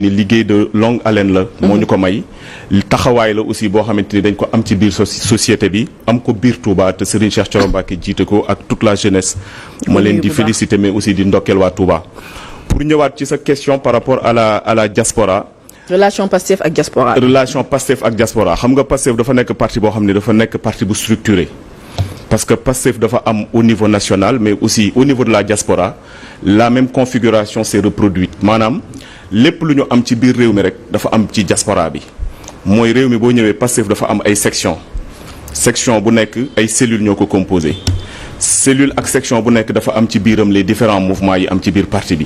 ni liggéey de longue haleine la moo ñu ko may taxawaay la aussi boo xamante ni dañ ko am ci biir société bi am ko biir Touba te Serigne Cheikh Thioro Mbacké jiite ko ak toute la jeunesse ma leen di féliciter mais aussi di ndokkeel waa Touba pour ñëwaat ci sa question par rapport à la diaspora. relation Pastef ak diaspora. relation Pastef ak diaspora xam nga Pastef dafa nekk parti boo xam ne dafa nekk parti bu structuré parce que Pastef dafa am au niveau national mais aussi au niveau de la diaspora la même configuration s'est reproduite maanaam lépp lu ñu am ci biir réew mi rek dafa am ci diaspora bi mooy réew mi boo ñëwee Pastef dafa am ay section bu nekk ay cellules ñoo ko composé cellule ak section bu nekk dafa am ci biiram les différents mouvements yi am ci biir parti bi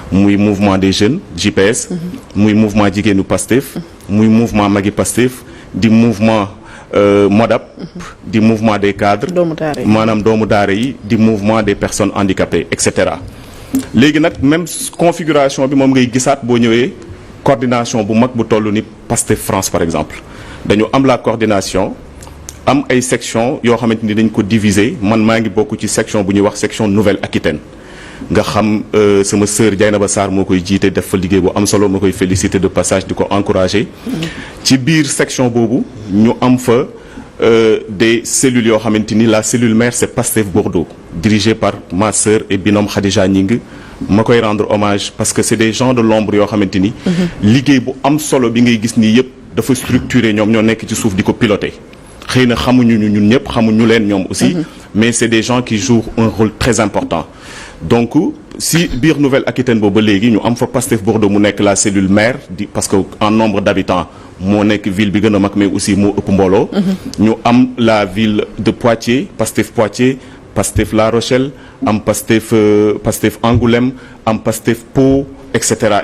muy mouvement des jeunes JPS muy mouvement jigéenu Pastef muy mouvement magi Pastef di mouvement MODAP di mouvement des cadres maanaam doomu daara yi di mouvement des personnes handicapées et cetera léegi nag même configuration bi moom ngay gisaat boo ñëwee coordination bu mag bu toll ni Pastef France par exemple dañu am la coordination am ay section yoo xamante ni dañ ko diviser man maa ngi bokk ci section bu ñuy wax section Nouvelle-Aquitaine nga xam sama sœur Dieynaba Sarr moo koy jiite def fa liggéey bu am solo ma koy féliciter de passage di ko encourager ci biir section boobu ñu am fa des cellules yoo xamante ni la cellule mère c'est Pastef Bordeaux dirigée par ma sœur et binôme Khadija Ñing ma koy rendre hommage parce que c'est des gens de l'ombre yoo xamante ni liggéey bu am solo bi ngay gis nii yëpp dafa structuré ñoom ñoo nekk ci suuf di ko piloter xëy na xamuñu ñun ñëpp xamuñu leen ñoom aussi mais c'est des gens qui jouent un rôle très important donc si biir Nouvelle-Aquitaine boobu ba léegi ñu am fa Pastef Bordeaux mu nekk la cellule mère di parce que en nombre d'habitants moo nekk ville bi gën a mag mais aussi moo ëpp mbooloo ñu am la ville de Poitiers Pastef La Rochelle am Pastef Angoulême am Pastef Pau et cetera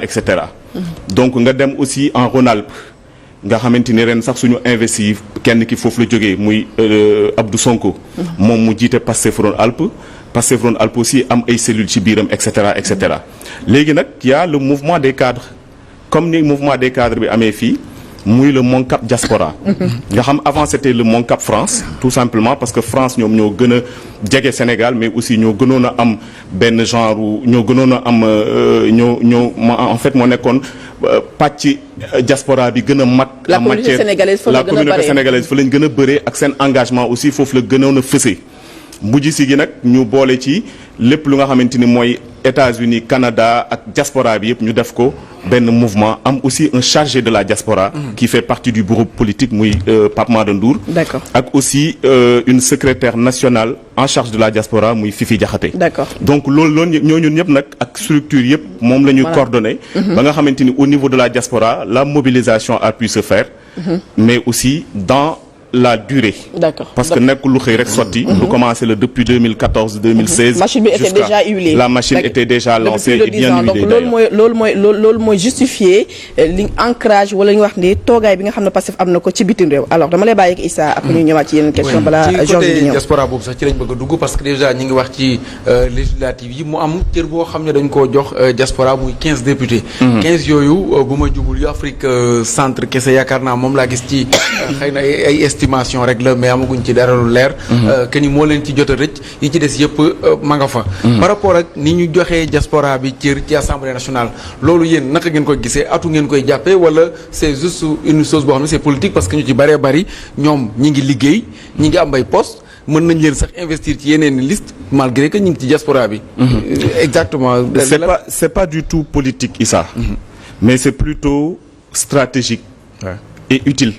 donc nga dem aussi en Rhône-Alpes nga xamante ni ren sax suñu investi kenn ki foofu la jógee muy Abdou Sonko moom mu jiite Pastef Rhône-Alpes aussi am ay cellules ci biiram et cetera léegi nag y a le mouvement des cadres comme ni mouvement des cadres bi amee fii muy le MONCAP diaspora nga xam avant c'était le MONCAP France tout simplement parce que France ñoom ñoo gën a jege Sénégal mais aussi ñoo gënoon a am benn genre ñoo gënoon a am en fait moo nekkoon pàcc diaspora bi gën a mag en matière la communauté sénégalaise fa lañ gën a bëree ak seen engagement aussi foofu la gënoon a fësee mujj si gi nag ñu boole ci lépp lu nga xamante ni mooy États-Unis Canada ak diaspora bi yëpp ñu def ko benn mouvement am aussi un chargé de la diaspora qui fait partie du bureau politique muy Pape Mada Ndour ak aussi une secrétaire nationale en charge de la diaspora muy Fifi Diakhaté donc loolu ñooñu ñëpp nag ak structure yëpp moom la ñu coordonné ba nga xamante ni au niveau de la diaspora la mobilisation a pu se faire mais aussi dans la durée. Parce que nekkul lu xëy rek sotti. lu commencé la depuis 2014-2016. machine bi était déjà huilée. la machine était déjà lancée et bien huilée donc loolu mooy justifier li ancrage wala ñu wax ni toogaay bi nga xam ne Pastef am na ko ci bitim réew alors dama lay bàyyi ak Issa après ñu ñëwaat ci yeneen question balaa Georges di ñëw. ci côté diaspora boobu sax ci lañ bëgg a dugg parce que déjà ñi ngi wax ci législative yi mu am cër boo xam ne dañ koo jox diaspora muy 15 députés. 15 yooyu bu ma jubul yu Afrique centre kese yaakaar naa moom laa gis ci xëy na ay estimation rek la mais amaguñ ci dara lu leer que ni moo leen ci jot a rëcc yi ci des yëpp ma nga fa par rapport ak ni ñu joxee diaspora bi cër ci assemblée nationale loolu yéen naka ngeen koy gisee atu ngeen koy jàppee wala c'est juste une chose boo xam ne c'est politique parce que ñu ci bëree bëri ñoom ñi ngi liggéey ñi ngi am ay poste mën nañ leen sax investir ci yeneen liste malgré que ñu ngi ci diaspora bi exactement c'est pas du tout politique Issa mais c'est plutôt stratégique et utile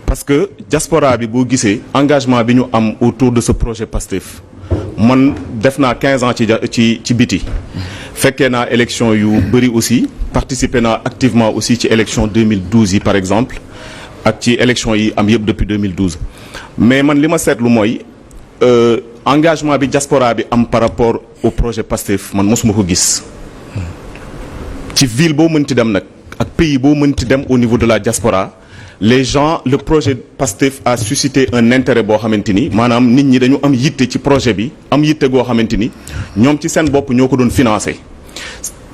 parce que diaspora bi boo gisee engagement bi ñu am autour de ce projet Pastef man def naa 15 ans ci biti fekkee naa élection yu bëri aussi participer naa activement aussi ci élection 2012 yi par exemple ak ci élection yi am yëpp depuis 2012 mais man li ma seetlu mooy engagement bi diaspora bi am par rapport au projet Pastef man mosuma ko gis ci ville boo mënti dem nag ak pays boo mënti dem au niveau de la diaspora les gens le projet Pastef a suscité un intérêt boo xamante ni maanaam nit ñi dañu am yitte ci projet bi am yitte goo xamante ni ñoom ci seen bopp ñoo ko doon financer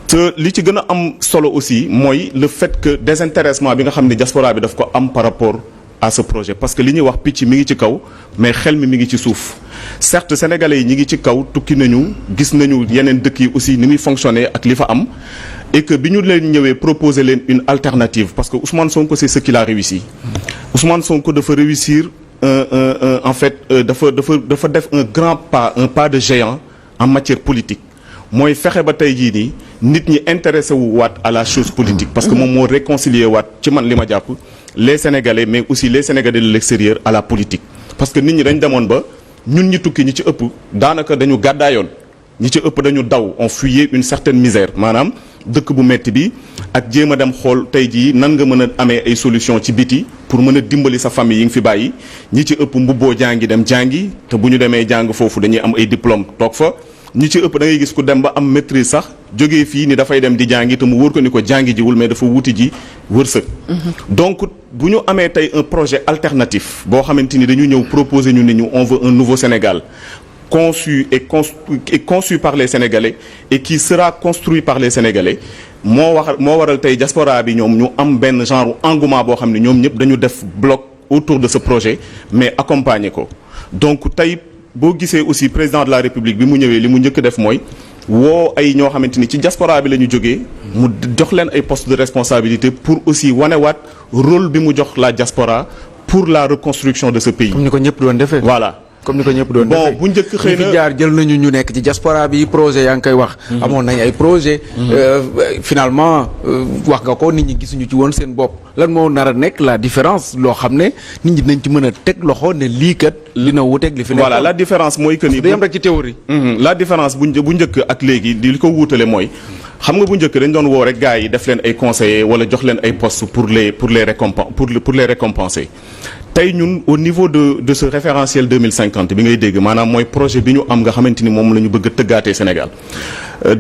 te li ci gën a am solo aussi mooy le fait que désintéressement bi nga xam ne diaspora bi daf ko am par rapport à ce projet parce que li ñuy wax picc mi ngi ci kaw mais xel mi ngi ci suuf certes sénégalais yi ñi ngi ci kaw tukki nañu gis nañu yeneen dëkk yi aussi ni muy fonctionner ak li fa am et que bi ñu leen ñëwee proposer leen une alternative parce que Ousmane Sonko c'est ce qu'il a réussi Ousmane Sonko dafa réussir en fait dafa def un pas de géant en matière politique mooy fexe ba tey jii nii nit ñi intéressé wu waat à la chose politique parce que moom moo réconcilier waat ci man li ma jàpp les Sénégalais mais aussi les Sénégalais de l'extérieur à la politique parce que nit ñi dañ demoon ba ñun ñi tukki ñi ci ëpp daanaka dañu gàddaayoon ñi ci ëpp dañu daw on fuyait une certaine misère maanaam dëkk bu metti bi ak jéem a dem xool tey jii nan nga mën a amee ay solution ci biti pour mën a dimbali sa famille yi nga fi bàyyi ñi ci ëpp mbubboo jàngi dem jàngi te bu ñu demee jàng foofu dañuy am ay diplôme toog fa ñi ci ëpp da ngay gis ku dem ba am maîtrise sax jógee fii ni dafay dem di jàngi te mu wóor ko ni ko jàngi jiwul mais dafa wuti ji wërsëg. donc bu ñu amee tey un projet alternatif boo xamante ni dañu ñëw proposer ñu ni ñu on veut un nouveau Sénégal conçu et conçu par les Sénégalais et qui sera construit par les Sénégalais moo waral tey diaspora bi ñoom ñu am benn genre engouement boo xam ne ñoom ñëpp dañu def bloc autour de ce projet mais accompagner ko donc tey boo gisee aussi président de la République bi mu ñëwee li mu njëkk def mooy woo ay ñoo xamante ni ci diaspora bi la ñu jógee mu jox leen ay postes de responsabilité pour aussi wanewaat rôle bi mu jox la diaspora pour la reconstruction de ce pays. comme ni ko ñëpp doon defee. voilà. comme ni ko ñëpp doon defee bon bu njëkk xëy na fi jaar jël nañu ñu nekk ci diaspora bi projet yaa ngi koy wax. amoon nañ ay projet finalement wax nga ko nit ñi gisuñu ci woon seen bopp lan moo nar a nekk la différence loo xam ne nit ñi dinañ ci mën a teg loxo ne lii kat dina wuteeg li fi nekk. voilà la différence mooy que ni. day am rek ci théorie. la différence bu njëkk ak léegi li ko wuutale mooy xam nga bu njëkk dañ doon woo rek gars yi def leen ay conseillers wala jox leen ay postes pour les récompenser. tey ñun au niveau de ce référentiel 2050 bi ngay dégg maanaam mooy projet bi ñu am nga xamante ni moom la ñu bëgg a tëggaatee Sénégal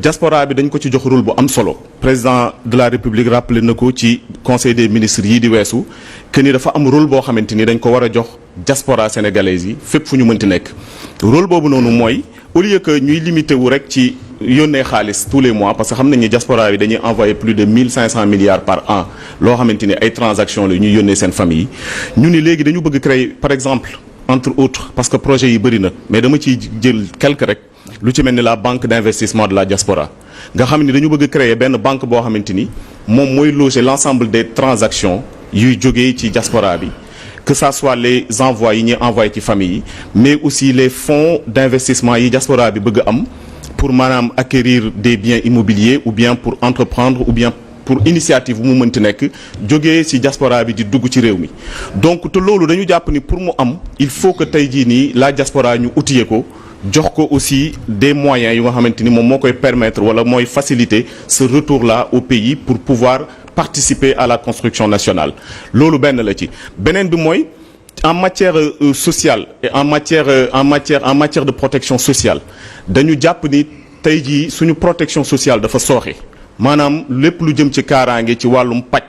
diaspora bi dañ ko ci jox rôle bu am solo président de la République rappelé na ko ci conseil des ministres yii di weesu que ni dafa am rôle boo xamante ni dañ ko war a jox diaspora sénégalaise yi fépp fu ñu mënti nekk rôle boobu noonu mooy au lieu que ñuy limité wu rek ci yónnee xaalis tous les mois parce que xam nañ ni diaspora bi dañuy envoyer plus de 1500 milliards par an loo xamante ni ay transactions la ñuy yónnee seen famille yi ñu ni léegi dañu bëgg créer par exemple entre autres parce que projet yi bëri na mais dama ciy jël quelque rek lu ci mel ni la banque d'investissement de la diaspora nga xam ni dañu bëgg créer benn banque boo xamante ni moom mooy loger l'ensemble des transactions yuy jógee ci diaspora bi que ça soit les envois yi ñuy envoyé ci famille yi mais aussi les fonds d'investissement yi diaspora bi bëgg am pour maanaam acquérir des biens immobiliers ou bien pour entreprendre ou bien pour initiative bu mu mënti nekk jógee ci diaspora bi di dugg ci réew mi donc te loolu dañu jàpp ni pour mu am il faut que tey jii nii la diaspora ñu outiller ko jox ko aussi des moyens yu nga xamante ni moom moo koy permettre wala mooy faciliter ce retour là au pays pour pouvoir participer à la construction nationale loolu benn la ci beneen bi mooy en matière sociale et en matière de protection sociale dañu jàpp ni tey jii suñu protection sociale dafa sooxe maanaam lépp lu jëm ci kaaraange ci wàllum paj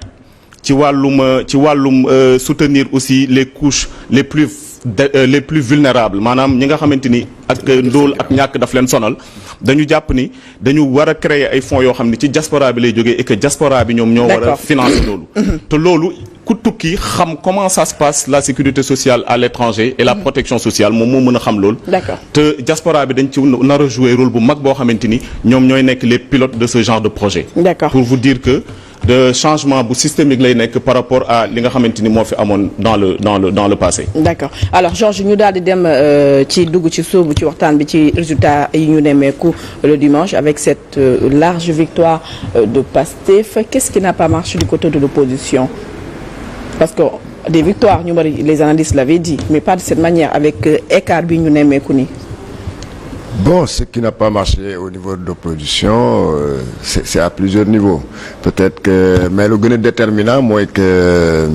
ci wàllum soutenir aussi les couches les plus vulnérables maanaam ñi nga xamante ni ak ndóol ak ñàkk daf leen sonal dañu jàpp ni dañu war a créer ay fonds yoo xam ne ci diaspora bi lay jógee et que diaspora bi ñoom ñoo war a financer loolu te loolu ku tukki xam comment ça se passe la sécurité sociale à l'étranger et la protection sociale moom moo mën a xam loolu te diaspora bi dañ ci nar a jouer rôle bu mag boo xamante ni ñoom ñooy nekk les pilotes de ce genre de projet pour vous dire que de changement bu systémique lay nekk par rapport à li nga xamante ni moo fi amoon dans le passé. D'accord alors Georges ñu daal di dem ci dugg ci sóobu ci waxtaan bi ci résultat yi ñu nemmeeku le dimanche avec cette large victoire de Pastef qu'est-ce qui n'a pas marché du côté de l'opposition parce que des victoires ñu bari les analystes l'avaient dit mais pas de cette manière avec écart bi ñu nemmeeku nii. Bon, ce qui n'a pas marché au niveau de l'opposition, c'est à plusieurs niveaux. Peut-être que, mais le gën a déterminant mooy que.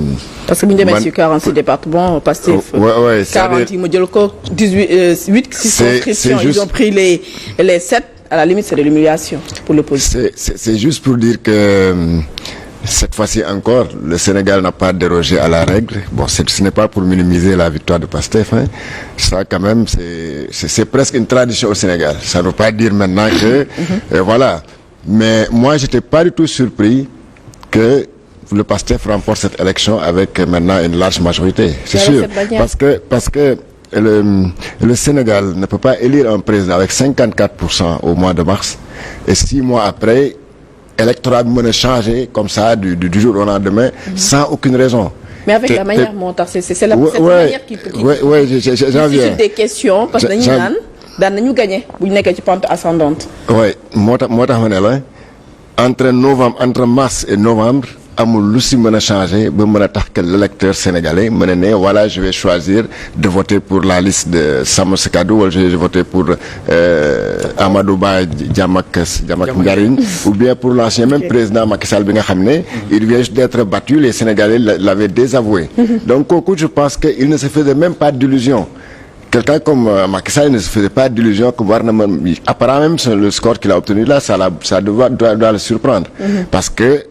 parce que bu ñu demee ci 46 départements Pastef. ouais 40 yi ma jël ko 8 circonscriptions ils ont pris les 7 à la limite c'est de l'humiliation pour l'opposition. C'est juste pour dire que. Cette fois-ci encore, le Sénégal n'a pas dérogé à la règle. Bon, ce n'est pas pour minimiser la victoire de Pastef, hein. Ça, quand même, c'est presque une tradition au Sénégal. Ça ne veut pas dire maintenant que, voilà. Mais moi, j'étais pas du tout surpris que le Pastef remporte cette élection avec maintenant une large majorité. C'est sûr. Parce que le Sénégal ne peut pas élire un président avec 54% au mois de mars et 6 mois après, électorat bi mën a changer comme ça du jour au lendemain sans aucune raison. mais avec la manière moo tax c'est la manière qui j'en viens des questions parce que dañuy naan daan nañu gagné bu ñu nekkee ci pente ascendante. oui moo tax ma ne la entre mars et novembre amul lu si mën a changer ba mën a tax que l'électeur sénégalais mën a ne voilà je vais choisir de voter pour la liste de Sàmm Sa Kàddu wala je vais voter pour Amadou Ba Jàmm ak Njariñ ou bien pour l'ancien même président Macky Sall bi nga xam ne il vient d'être battu, les Sénégalais l'avaient désavoué. Donc kooku je pense que il ne se faisait même pas d'illusion. Quelqu'un comme Macky Sall ne se faisait pas d'illusion que war na mën apparemment même le score qu'il a obtenu là ça doit le surprendre. Parce que